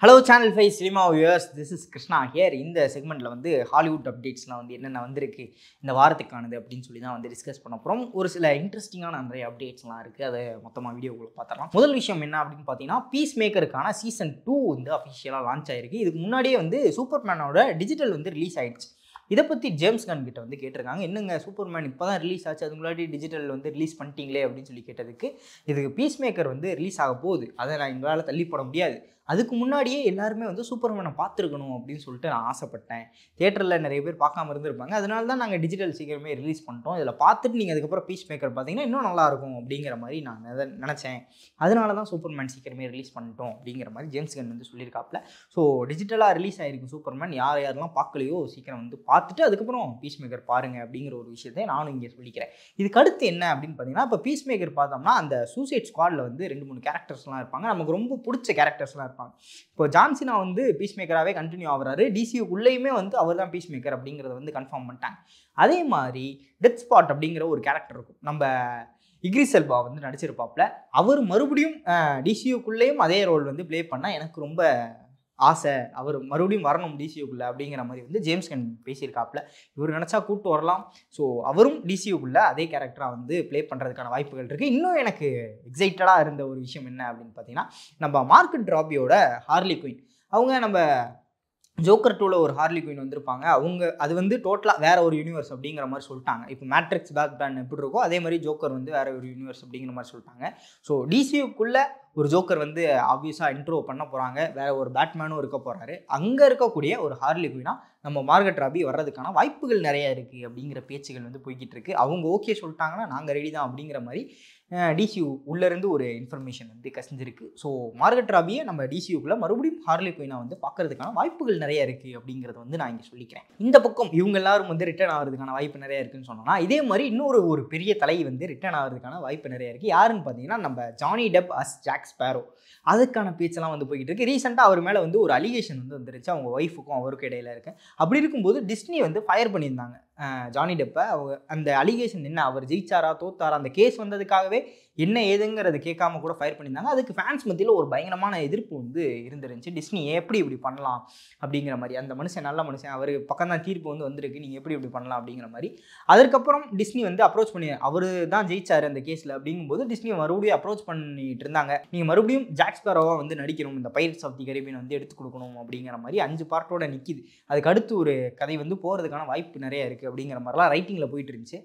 Hello channel 5 cinema viewers, this is Krishna here. இந்த செக்மெண்ட்டில் வந்து ஹாலிவுட் அப்டேட்ஸ்லாம் வந்து என்னென்ன வந்திருக்கு இந்த வாரத்துக்கானது அப்படின்னு சொல்லி தான் வந்து டிஸ்கஸ் பண்ண போகிறோம். ஒரு சில இன்ட்ரெஸ்டிங்கான நிறைய அப்டேட்ஸ்லாம் இருக்குது. அதை மொத்தமாக வீடியோக்குள்ள பார்த்துடலாம். முதல் விஷயம் என்ன அப்படின்னு பார்த்தீங்கன்னா, பீஸ் மேக்கருக்கான சீசன் 2 வந்து அஃபிஷியலாக லான்ச் ஆயிருக்கு. இதுக்கு முன்னாடியே வந்து சூப்பர்மேனோட டிஜிட்டல் வந்து ரிலீஸ் ஆயிடுச்சு. இதை பற்றி ஜேம்ஸ் கன் கிட்ட வந்து கேட்டிருக்காங்க, என்னங்க சூப்பர்மேன் இப்போ தான் ரிலீஸ் ஆச்சு, அதுக்கு முன்னாடி டிஜிட்டல் வந்து ரிலீஸ் பண்ணிட்டீங்களே அப்படின்னு சொல்லி கேட்டதுக்கு, இதுக்கு பீஸ் மேக்கர் வந்து ரிலீஸ் ஆக போகுது, அதை நான் எங்களால் தள்ளி போட முடியாது, அதுக்கு முன்னாடியே எல்லாருமே வந்து சூப்பர்மேனை பார்த்துருக்கணும் அப்படின்னு சொல்லிட்டு நான் ஆசைப்பட்டேன். தியேட்டரில் நிறைய பேர் பார்க்காம இருந்திருப்பாங்க, அதனால தான் நாங்கள் டிஜிட்டல் சீக்கிரமே ரிலீஸ் பண்ணிட்டோம். இதில் பார்த்துட்டு நீங்கள் அதுக்கப்புறம் பீஸ் மேக்கர் பார்த்தீங்கன்னா இன்னும் நல்லாயிருக்கும் அப்படிங்கிற மாதிரி நான் நினச்சேன். அதனால தான் சூப்பர்மேன் சீக்கிரமே ரிலீஸ் பண்ணிட்டோம் அப்படிங்கிற மாதிரி ஜேம்ஸ் கன் வந்து சொல்லியிருக்காப்புல. ஸோ டிஜிட்டலாக ரிலீஸ் ஆகிருக்கு சூப்பர்மேன், யாரெல்லாம் பார்க்கலையோ சீக்கிரம் வந்து பார்த்துட்டு அதுக்கப்புறம் பீஸ் மேக்கர் பாருங்கள் அப்படிங்கிற ஒரு விஷயத்தை நானும் இங்கே சொல்லிக்கிறேன். இதுக்கு அடுத்து என்ன அப்படின்னு பார்த்தீங்கன்னா, இப்போ பீஸ் மேக்கர் பார்த்தோம்னா அந்த சூசைட் ஸ்குவாடில் வந்து 2-3 கேரக்டர்ஸ்லாம் இருப்பாங்க, நமக்கு ரொம்ப பிடிச்ச கேரக்டர்ஸ்லாம் இருப்பாங்க. இப்போ ஜான்சினா வந்து பீஸ் மேக்கராகவே கண்டினியூ ஆகிறாரு, டிசியூக்குள்ளேயுமே வந்து அவர் தான் பீஸ் மேக்கர் அப்படிங்கிறத வந்து கன்ஃபார்ம் பண்ணிட்டாங்க. அதே மாதிரி டெத் ஸ்பாட் அப்படிங்கிற ஒரு கேரக்டர் இருக்கும், நம்ம இக்ரிஸ் எல்பா வந்து நடிச்சிருப்பாப்புல, அவர் மறுபடியும் டிசியூக்குள்ளேயும் அதே ரோல் வந்து ப்ளே பண்ணால் எனக்கு ரொம்ப ஆசை, அவர் மறுபடியும் வரணும் டிசியூக்குள்ளே அப்படிங்கிற மாதிரி வந்து ஜேம்ஸ் கன் பேசியிருக்காப்புல. இவர் நினச்சா கூப்பிட்டு வரலாம். ஸோ அவரும் டிசியூக்குள்ளே அதே கேரக்டராக வந்து ப்ளே பண்ணுறதுக்கான வாய்ப்புகள் இருக்குது. இன்னும் எனக்கு எக்ஸைட்டடாக இருந்த ஒரு விஷயம் என்ன அப்படின்னு பார்த்தீங்கன்னா, நம்ம மார்கட் ராபியோட ஹார்லி குயின், அவங்க நம்ம ஜோக்கர் 2ல ஒரு ஹார்லி குயின் வந்திருப்பாங்க, அவங்க அது வந்து டோட்டலாக வேற ஒரு யூனிவர்ஸ் அப்படிங்கிற மாதிரி சொல்லிட்டாங்க. இப்போ மேட்ரிக்ஸ் பேட்மேன் எப்படி இருக்கோ அதே மாதிரி ஜோக்கர் வந்து வேற ஒரு யூனிவர்ஸ் அப்படிங்கிற மாதிரி சொல்லிட்டாங்க. ஸோ டிசியூக்குள்ளே ஒரு ஜோக்கர் வந்து ஆப்வியஸாக இன்ட்ரோ பண்ண போகிறாங்க, வேற ஒரு பேட்மேனும் இருக்க போகிறாரு. அங்கே இருக்கக்கூடிய ஒரு ஹார்லி குயினா நம்ம மார்கட் ராபி வர்றதுக்கான வாய்ப்புகள் நிறைய இருக்குது அப்படிங்கிற பேச்சுகள் வந்து போய்கிட்டு இருக்கு. அவங்க ஓகே சொல்லிட்டாங்கன்னா நாங்கள் ரெடி தான் அப்படிங்கிற மாதிரி டிசியூ உள்ளேருந்து ஒரு இன்ஃபர்மேஷன் வந்து கசிஞ்சிருக்கு. ஸோ மார்கட் ராபியை நம்ம டிசியூக்குள்ளே மறுபடியும் ஹார்லி குயினா வந்து பார்க்கறதுக்கான வாய்ப்புகள் நிறைய இருக்குது அப்படிங்கிறத வந்து நான் இங்கே சொல்லிக்கிறேன். இந்த பக்கம் இவங்க எல்லாரும் வந்து ரிட்டர்ன் ஆகிறதுக்கான வாய்ப்பு நிறைய இருக்குன்னு சொன்னோம்னா, இதே மாதிரி இன்னொரு பெரிய தலை வந்து ரிட்டர்ன் ஆகிறதுக்கான வாய்ப்பு நிறைய இருக்குது. யாருன்னு பார்த்தீங்கன்னா, நம்ம Johnny Depp as Jack Sparrow. அதுக்கான பேச்செல்லாம் வந்து போய்கிட்டு இருக்கு. ரீசெண்டாக அவர் மேலே வந்து ஒரு அலிகேஷன் வந்து வந்துருச்சு, அவங்க ஒய்ஃபுக்கும் அவருக்கும் இடையில இருக்கு. அப்படி இருக்கும்போது டிஸ்னி வந்து ஃபயர் பண்ணியிருந்தாங்க ஜானி டெப்பை. அவங்க அந்த அலிகேஷன் என்ன, அவர் ஜெயிச்சாரா தோத்தாரா, அந்த கேஸ் வந்ததுக்காகவே என்ன ஏதுங்கிறது கேட்காம கூட ஃபயர் பண்ணியிருந்தாங்க. அதுக்கு ஃபேன்ஸ் மத்தியில் ஒரு பயங்கரமான எதிர்ப்பு வந்து இருந்துருந்துச்சு. டிஸ்னி எப்படி இப்படி பண்ணலாம் அப்படிங்கிற மாதிரி, அந்த மனுஷன் நல்ல மனுஷன், அவர் பக்கம் தான் தீர்ப்பு வந்து வந்திருக்கு, நீங்கள் எப்படி இப்படி பண்ணலாம் அப்படிங்கிற மாதிரி. அதுக்கப்புறம் டிஸ்னி வந்து அப்ரோச் பண்ணி, அவர் தான் ஜெயிச்சார் அந்த கேஸில் அப்படிங்கும்போது டிஸ்னி மறுபடியும் அப்ரோச் பண்ணிட்டு இருந்தாங்க, நீங்கள் மறுபடியும் ஜாக் ஸ்பேரோவாக வந்து நடிக்கணும், இந்த பைரட்ஸ் ஆஃப் தி கரீபியன் வந்து எடுத்து கொடுக்கணும் அப்படிங்கிற மாதிரி 5 பார்ட்டோட நிற்கிது. அதுக்கு அடுத்து ஒரு கதை வந்து போகிறதுக்கான வாய்ப்பு நிறைய இருக்குது அப்படிங்கிற மாதிரிலாம் ரைட்டிங்கில் போயிட்டு இருந்துச்சு.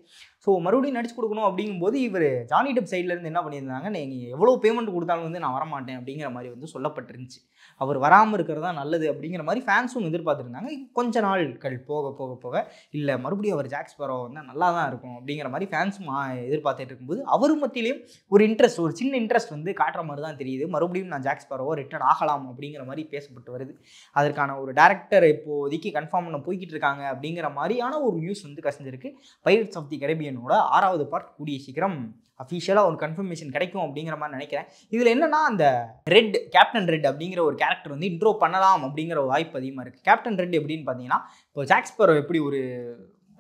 ஸோ மறுபடியும் நடிச்சு கொடுக்கணும் அப்படிங்கும்போது இவர் ஜானி டெப் சைட்லேருந்து என்ன பண்ணியிருந்தாங்க, நீங்கள் எவ்வளோ பேமெண்ட் கொடுத்தாலும் வந்து நான் வரமாட்டேன் அப்படிங்கிற மாதிரி வந்து சொல்லப்பட்டிருந்துச்சு. அவர் வராமல் இருக்கிறது தான் நல்லது அப்படிங்கிற மாதிரி ஃபேன்ஸும் எதிர்பார்த்துருந்தாங்க. கொஞ்ச நாட்கள் போக போக போக இல்லை மறுபடியும் அவர் ஜாக் ஸ்பேரோ வந்து நல்லா தான் இருக்கும் அப்படிங்கிற மாதிரி ஃபேன்ஸும் எதிர்பார்த்துட்டு இருக்கும்போது அவர் மத்தியிலையும் ஒரு இன்ட்ரெஸ்ட், ஒரு சின்ன இன்ட்ரெஸ்ட் வந்து காட்டுற மாதிரி தான் தெரியுது. மறுபடியும் நான் ஜாக் ஸ்பேரோவோ ரிட்டர்ன் ஆகலாம் அப்படிங்கிற மாதிரி பேசப்பட்டு வருது. அதற்கான ஒரு டேரக்டர் இப்போதைக்கு கன்ஃபார்ம் பண்ண போய்கிட்டு இருக்காங்க அப்படிங்கிற மாதிரியான ஒரு நியூஸ் வந்து கசிஞ்சிருக்கு. பைரட்ஸ் ஆஃப் தி கரீபியனோட 6வது பார்ட் கூடிய சீக்கிரம் அஃபிஷியலாக ஒரு கன்ஃபர்மேஷன் கிடைக்கும் அப்படிங்கிற மாதிரி நினைக்கிறேன். இதில் என்னன்னா, அந்த கேப்டன் ரெட் அப்படிங்கிற ஒரு கேரக்டர் வந்து இன்ட்ரோ பண்ணலாம் அப்படிங்கிற ஒரு வாய்ப்பு அதிகமாக இருக்குது. கேப்டன் ரெட் எப்படின்னு பார்த்தீங்கன்னா, இப்போ ஜாக் ஸ்பேரோ எப்படி ஒரு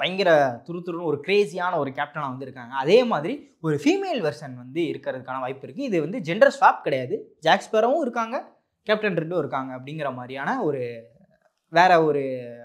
பயங்கர துருத்துருன்னு ஒரு கிரேசியான ஒரு கேப்டனாக வந்து இருக்காங்க, அதே மாதிரி ஒரு ஃபீமேல் வெர்ஷன் வந்து இருக்கிறதுக்கான வாய்ப்பு இருக்குது. இது வந்து ஜெண்டர் ஸ்வாப் கிடையாது, ஜாக் ஸ்பேரோவும் இருக்காங்க, கேப்டன் ரெட்டும் இருக்காங்க அப்படிங்கிற மாதிரியான ஒரு வேற ஒரு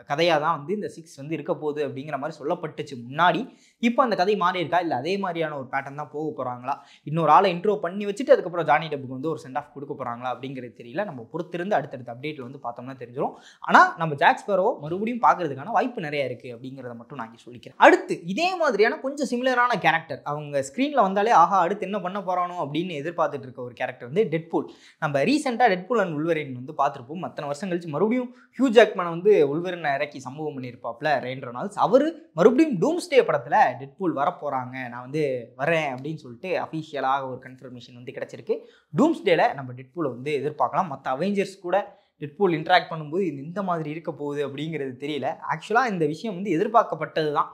கதையாக தான் வந்து இந்த 6 வந்து இருக்க போகுது அப்படிங்கிற மாதிரி சொல்லப்பட்டுச்சு முன்னாடி. இப்போ அந்த கதை மாறி இருக்கா, இல்லை அதே மாதிரியான ஒரு பேட்டர்ன் தான் போக போகிறாங்களா, இன்னொரு ஆளை இன்ட்ரோ பண்ணி வச்சுட்டு அதுக்கப்புறம் ஜானி டெப்புக்கு வந்து ஒரு சென்ட் ஆஃப் கொடுக்க போகிறாங்களா அப்படிங்கிறது தெரியல. நம்ம பொறுத்திருந்து அடுத்தடுத்த அப்டேட்டில் வந்து பார்த்தோம்னா தெரிஞ்சிடும். ஆனால் நம்ம ஜாக் ஸ்பேரோ மறுபடியும் பார்க்கறதுக்கான வாய்ப்பு நிறைய இருக்குது அப்படிங்கிறத மட்டும் நான் இங்கே சொல்லிக்கிறேன். அடுத்து இதே மாதிரியான கொஞ்சம் சிமிலரான கேரக்டர், அவங்க ஸ்க்ரீனில் வந்தாலே ஆஹா அடுத்து என்ன பண்ண போகிறானோ அப்படின்னு எதிர்பார்த்துட்டு இருக்க ஒரு கேரக்டர் வந்து டெட்பூல். நம்ம ரீசெண்டாக டெட்பூல் அண்ட் உல்வரின் வந்து பார்த்துருப்போம். அத்தனை வருஷம் கழிச்சு மறுபடியும் ஹியூ ஜாக்மேன் வந்து உல்வரினை இறக்கி சம்பவம் பண்ணியிருப்பாப்ல ரெயின் ரெனால்ட்ஸ். அவர் மறுபடியும் டூம்ஸ்டே படத்தில் டெட்பூல் வரப்போகிறாங்க, நான் வந்து வரேன் அப்படின்னு சொல்லிட்டு அஃபிஷியலாக ஒரு கன்ஃபர்மேஷன் வந்து கிடச்சிருக்கு. டூம்ஸ்டேல நம்ம டெட்பூலை வந்து எதிர்பார்க்கலாம். மற்ற அவெஞ்சர்ஸ் கூட டெட்பூல் இன்ட்ராக்ட் பண்ணும்போது இது இந்த மாதிரி இருக்க போகுது அப்படிங்கிறது தெரியல. ஆக்சுவலாக இந்த விஷயம் வந்து எதிர்பார்க்கப்பட்டது தான்.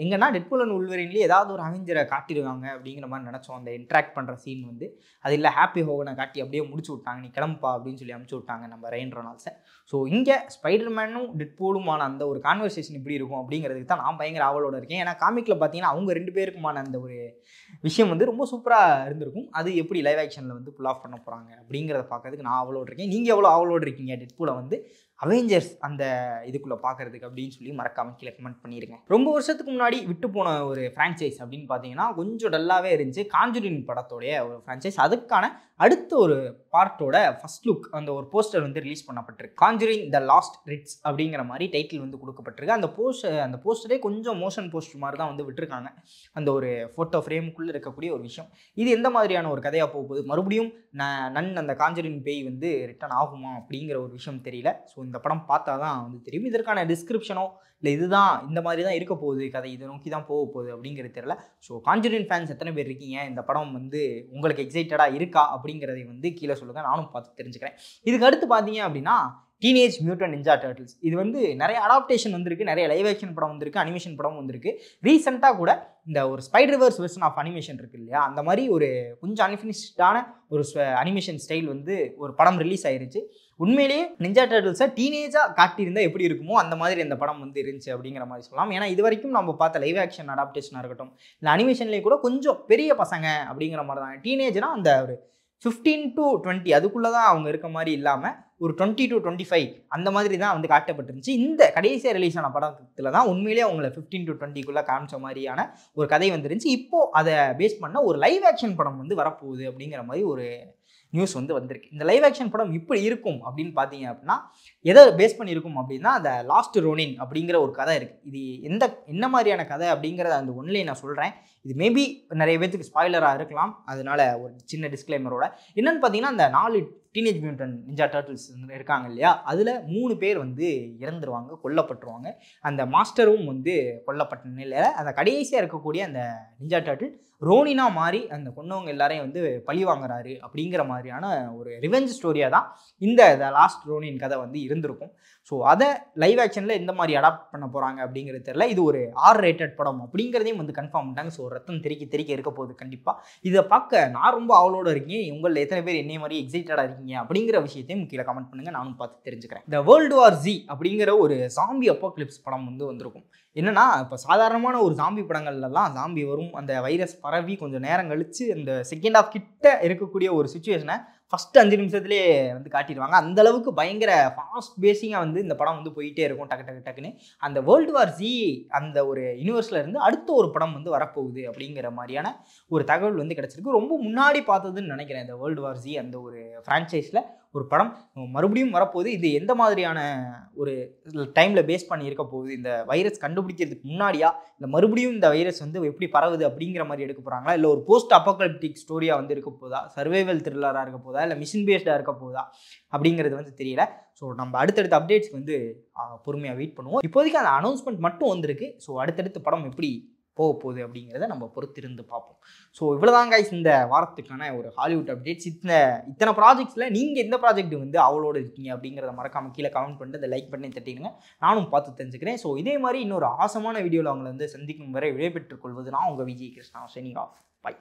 எங்கன்னா டெட்பூல் அண்ட் உல்வரின்லேயே ஏதாவது ஒரு அவெஞ்சரை காட்டிடுவாங்க அப்படிங்கிற மாதிரி நினச்சோம். அந்த இன்ட்ராக்ட் பண்ணுற சீன் வந்து அது இல்லை, ஹாப்பி ஹோகனை காட்டி அப்படியே முடிச்சு விட்டாங்க, நீ கிளம்பா அப்படின்னு சொல்லி அனுப்பிச்சு விட்டாங்க நம்ம ரெயின் ரெனால்ட்ஸை. ஸோ இங்கே ஸ்பைடர்மேனும் டெட்பூலுமான அந்த ஒரு கான்வர்சேஷன் இப்படி இருக்கும் அப்படிங்கிறதுக்கு தான் நான் பயங்கர ஆவலோட இருக்கேன். ஏன்னா காமிக்கில் பார்த்தீங்கன்னா அவங்க 2 பேருக்குமான அந்த ஒரு விஷயம் வந்து ரொம்ப சூப்பராக இருந்திருக்கும். அது எப்படி லைவ் ஆக்ஷனில் வந்து புல் ஆஃப் பண்ண போகிறாங்க அப்படிங்கிறத பார்க்கறதுக்கு நான் ஆவலோட இருக்கேன். நீங்கள் எவ்வளோ ஆவலோட ஆவலோடு இருக்கீங்க டெட்பூலை வந்து அவெஞ்சர்ஸ் அந்த இதுக்குள்ளே பார்க்குறதுக்கு அப்படின்னு சொல்லி மறக்காமல் கீழே கமெண்ட் பண்ணிடுங்க. ரொம்ப வருஷத்துக்கு முன்னாடி விட்டு போன ஒரு ஃப்ரான்ச்சைஸ் அப்படின்னு பார்த்தீங்கன்னா கொஞ்சம் டல்லாகவே இருந்துச்சு. காஞ்சூரின் படத்தோடைய ஒரு ஃப்ரான்ச்சைஸ். அதுக்கான அடுத்த ஒரு பார்ட்டோட ஃபர்ஸ்ட் லுக் அந்த ஒரு போஸ்டர் வந்து ரிலீஸ் பண்ணப்பட்டிருக்கு. காஞ்சூரிங் த லாஸ்ட் ரிட்ஸ் அப்படிங்கிற மாதிரி டைட்டில் வந்து கொடுக்கப்பட்டிருக்கு. அந்த போஸ்டரே கொஞ்சம் மோஷன் போஸ்டர் மாதிரி தான் வந்து விட்டுருக்காங்க. அந்த ஒரு ஃபோட்டோ ஃப்ரேமுக்குள்ளே இருக்கக்கூடிய ஒரு விஷயம். இது எந்த மாதிரியான ஒரு கதையாக போகுது, மறுபடியும் அந்த காஞ்சூரின் பேய் வந்து ரிட்டர்ன் ஆகுமா அப்படிங்கிற ஒரு விஷயம் தெரியல. ஸோ இந்த படம் பார்த்தா தான் வந்து தெரியும். இதற்கான டிஸ்கிரிப்ஷனோ இல்லை இதுதான் இந்த மாதிரி தான் இருக்க போகுது கதை, இதை நோக்கி தான் போக போகுது அப்படிங்கிறது தெரியல. ஸோ காஞ்சூரின் ஃபேன்ஸ் எத்தனை பேர் இருக்கீங்க, இந்த படம் வந்து உங்களுக்கு எக்ஸைட்டடாக இருக்கா அப்படிங்கிறதை வந்து கீழே சொல்லுங்கள், நானும் பார்த்து தெரிஞ்சுக்கிறேன். இதுக்கு அடுத்து பார்த்தீங்க அப்படின்னா டீனேஜ் மியூட்டன்ட் நிஞ்சா டர்ட்டில்ஸ். இது வந்து நிறைய அடாப்டேஷன் வந்திருக்கு, நிறைய லைவ் ஆக்ஷன் படம் வந்திருக்கு, அனிமேஷன் படம் வந்திருக்கு. ரீசெண்டாக கூட இந்த ஒரு ஸ்பைடர்வர்ஸ் வெர்ஷன் ஆஃப் அனிமேஷன் இருக்கு இல்லையா, அந்த மாதிரி ஒரு கொஞ்சம் அன்ஃபினிஷ்டான ஒரு அனிமேஷன் ஸ்டைல் வந்து ஒரு படம் ரிலீஸ் ஆயிருச்சு. உண்மையிலேயே நிஞ்சா டர்ட்டில்ஸை டீனேஜாக காட்டியிருந்தால் எப்படி இருக்குமோ அந்த மாதிரி அந்த படம் வந்து இருந்துச்சு அப்படிங்கிற மாதிரி சொல்லலாம். ஏன்னா இது வரைக்கும் நம்ம பார்த்த லைவ் ஆக்ஷன் அடாப்டேஷனாக இருக்கட்டும் இல்லை அனிமேஷன்லேயே கூட கொஞ்சம் பெரிய பசங்க அப்படிங்கிற மாதிரி தான். டீனேஜ்னால் அந்த ஒரு 15 to 20 அதுக்குள்ளே தான் அவங்க இருக்க மாதிரி இல்லாமல் ஒரு 20 to 25 அந்த மாதிரி தான் வந்து காட்டப்பட்டிருந்துச்சு. இந்த கடைசியாக ரிலீஸ் ஆன படத்தில் தான் உண்மையிலேயே அவங்கள 15 to 20க்குள்ளே காமிச்ச மாதிரியான ஒரு கதை வந்துருந்துச்சு. இப்போது அதை பேஸ் பண்ண ஒரு லைவ் ஆக்ஷன் படம் வந்து வரப்போகுது அப்படிங்கிற மாதிரி ஒரு நியூஸ் வந்து வந்திருக்கு. இந்த லைவ் ஆக்ஷன் படம் இப்படி இருக்கும் அப்படின்னு பார்த்தீங்க அப்படின்னா எதை பேஸ் பண்ணியிருக்கும் அப்படின்னா அந்த லாஸ்ட் ரோனின் அப்படிங்கிற ஒரு கதை இருக்குது. இது என்ன மாதிரியான கதை அப்படிங்கிறத அந்த ஒன்லைன் நான் சொல்கிறேன். இது மேபி நிறைய பேத்துக்கு ஸ்பாய்லராக இருக்கலாம், அதனால ஒரு சின்ன டிஸ்க்ளைமரோட. என்னன்னு பார்த்தீங்கன்னா அந்த 4 டீனேஜ் மியூட்டன்ட் நிஞ்சா டர்ட்டில்ஸ் இருக்காங்க இல்லையா, அதில் 3 பேர் வந்து இறந்துருவாங்க, கொல்லப்பட்டுருவாங்க. அந்த மாஸ்டரும் வந்து கொல்லப்பட்ட நிலையில் அந்த கடைசியாக இருக்கக்கூடிய அந்த நிஞ்சா டர்ட்டில் ரோனினா மாறி அந்த கொன்னவங்க எல்லாரையும் வந்து பழி வாங்குறாரு அப்படிங்கிற மாதிரியான ஒரு ரிவெஞ்ச் ஸ்டோரியாக தான் இந்த லாஸ்ட் ரோனின் கதை வந்து இருந்திருக்கும். ஸோ அதை லைவ் ஆக்ஷனில் எந்த மாதிரி அடாப்ட் பண்ண போகிறாங்க அப்படிங்கிறது தெரியல. இது ஒரு R-rated படம் அப்படிங்கிறதையும் வந்து கன்ஃபார்ம் பண்ணிட்டாங்க. ஸோ ரத்தம் தெறிக்க இருக்க போகுது கண்டிப்பாக. இதை பார்க்க நான் ரொம்ப ஆவலோடு இருக்கேன். உங்களில் எத்தனை பேர் என்னை மாதிரி எக்ஸைட்டடாக இருக்கீங்க அப்படிங்கிற விஷயத்தையும் கீழே கமெண்ட் பண்ணுங்கள், நானும் பார்த்து தெரிஞ்சுக்கிறேன். இந்த வேர்ல்டு வார் Z அப்படிங்கிற ஒரு ஜாம்பி அப்போகலிப்ஸ் படம் வந்து வந்திருக்கும். என்னன்னா இப்போ சாதாரணமான ஒரு ஜாம்பி படங்கள்லாம் ஜாம்பி வரும், அந்த வைரஸ் பரவி கொஞ்சம் நேரம் கழித்து அந்த செகண்ட் ஆஃப் கிட்ட இருக்கக்கூடிய ஒரு சுச்சுவேஷனை ஃபஸ்ட்டு 5 நிமிஷத்துலேயே வந்து காட்டிடுவாங்க. அந்தளவுக்கு பயங்கர ஃபாஸ்ட் பேஸிங்காக வந்து இந்த படம் வந்து போயிட்டே இருக்கும் டக்குன்னு. அந்த வேர்ல்டு வார் Z அந்த ஒரு யூனிவர்ஸில் இருந்து அடுத்த ஒரு படம் வந்து வரப்போகுது அப்படிங்கிற மாதிரியான ஒரு தகவல் வந்து கிடச்சிருக்கு. ரொம்ப முன்னாடி பார்த்ததுன்னு நினைக்கிறேன் இந்த வேர்ல்டு வார் Z அந்த ஒரு ஃப்ரான்ச்சைஸில் ஒரு படம் மறுபடியும் வரப்போகுது. இது எந்த மாதிரியான ஒரு டைமில் பேஸ் பண்ணி இருக்க போகுது, இந்த வைரஸ் கண்டுபிடிக்கிறதுக்கு முன்னாடியா இல்லை மறுபடியும் இந்த வைரஸ் வந்து எப்படி பரவுது அப்படிங்கிற மாதிரி எடுக்க போகிறாங்களா, இல்லை ஒரு போஸ்ட் அப்போகலிப்டிக் ஸ்டோரியாக வந்து இருக்க போதா, சர்வைவல் த்ரில்லராக இருக்க போதா, இல்லை மிஷின் பேஸ்டாக இருக்க போதா அப்படிங்கிறது வந்து தெரியல. ஸோ நம்ம அடுத்தடுத்த அப்டேட்ஸ்க்கு வந்து பொறுமையாக வெயிட் பண்ணுவோம். இப்போதைக்கு அந்த அனௌன்ஸ்மெண்ட் மட்டும் வந்திருக்கு. ஸோ அடுத்தடுத்த படம் எப்படி போக போகுது அப்படிங்கிறத நம்ம பொறுத்திருந்து பார்ப்போம். ஸோ இவ்வளோதான் கைஸ் இந்த வாரத்துக்கான ஒரு ஹாலிவுட் அப்டேட்ஸ். இத்தனை ப்ராஜெக்ட்ஸில் நீங்கள் எந்த ப்ராஜெக்ட் வந்து அவளோடு இருக்கீங்க அப்படிங்கிறத மறக்காமல் கீழே கமெண்ட் பண்ணிட்டு அந்த லைக் பண்ணி தட்டிடுங்க, நானும் பார்த்து தெரிஞ்சுக்கிறேன். ஸோ இதே மாதிரி இன்னொரு ஆசமான வீடியோவில் அவங்களை வந்து சந்திக்கும் வரை விடைபெற்றுக் கொள்வது நான் உங்கள் Vijay Krishna. Signing off. By.